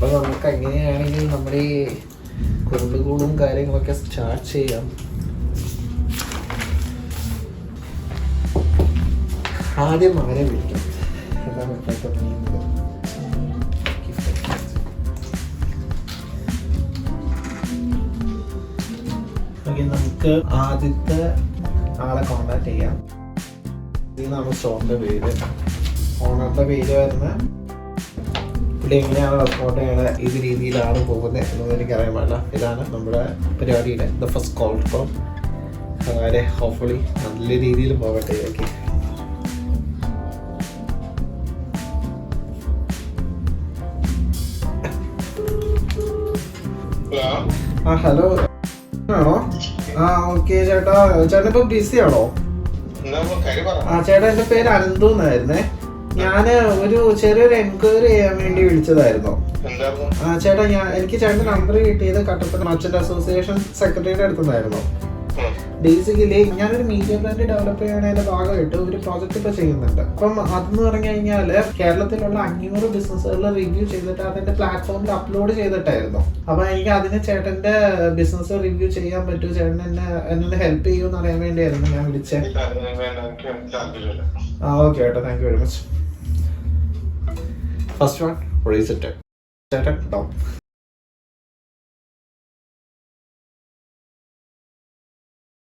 അപ്പൊ നമുക്ക് എങ്ങനെയാണെങ്കിൽ നമ്മുടെ ഈ കുറുണ്ടുകൂടും കാര്യങ്ങളൊക്കെ സ്റ്റാർട്ട് ചെയ്യാം. ആദ്യം ആരെ വിളിക്കാം? നമുക്ക് ആദ്യത്തെ ആളെ കോണ്ടാക്ട് ചെയ്യാം. ഇതാണ് സ്റ്റോറിന്റെ പേര്. ഓണറിന്റെ പേര് വരുന്ന പുള്ളി എങ്ങനെയാണ് റെസ്പോണ്ട് ചെയ്യണത്, ഏത് രീതിയിലാണ് പോകുന്നത് എന്നൊന്നും എനിക്കറിയാൻ പാടില്ല. ഇതാണ് നമ്മുടെ പരിപാടിയുടെ ദ ഫസ്റ്റ് കോൾ. ഇപ്പം അങ്ങനെ ഹോപ്പ്ഫുള്ളി നല്ല രീതിയിൽ പോകട്ടെ. ഓക്കെ, ഹലോ ആണോ? ഓക്കെ ചേട്ടാ, ചേട്ടൻ ഇപ്പൊ ബിസി ആണോ? ചേട്ടാ എന്റെ പേര് അനന്തു എന്നായിരുന്നേ. ഞാന് ഒരു ചെറിയൊരു എൻക്വയറി ചെയ്യാൻ വേണ്ടി വിളിച്ചതായിരുന്നു. ചേട്ടാ എനിക്ക് ചേട്ടന്റെ നമ്പർ കിട്ടിയത് കട്ടപ്പന മർച്ചന്റ് അസോസിയേഷൻ സെക്രട്ടറിയുടെ അടുത്തുനിന്നായിരുന്നു. ബേസിക്കലി ഞാനൊരു മീഡിയ ബ്രാൻഡ് ഡെവലപ്പ് ചെയ്യാനതിന്റെ ഭാഗമായിട്ട് ഒരു പ്രോജക്റ്റ് ഇപ്പൊ ചെയ്യുന്നുണ്ട്. അപ്പം അതെന്ന് പറഞ്ഞു കഴിഞ്ഞാല് കേരളത്തിലുള്ള 500 ബിസിനസ്സുകൾ റിവ്യൂ ചെയ്തിട്ട് അതിന്റെ പ്ലാറ്റ്ഫോമിൽ അപ്ലോഡ് ചെയ്തിട്ടായിരുന്നു. അപ്പൊ എനിക്ക് അതിന് ചേട്ടന്റെ ബിസിനസ് റിവ്യൂ ചെയ്യാൻ പറ്റുമോ, ചേട്ടൻ എന്നെ ഹെൽപ്പ് ചെയ്യുമെന്ന് അറിയാൻ വേണ്ടിയായിരുന്നു ഞാൻ വിളിച്ചത്. ഓക്കെ ചേട്ടാ, thank you very much. First one ചേട്ടൻ ഡൗൺ.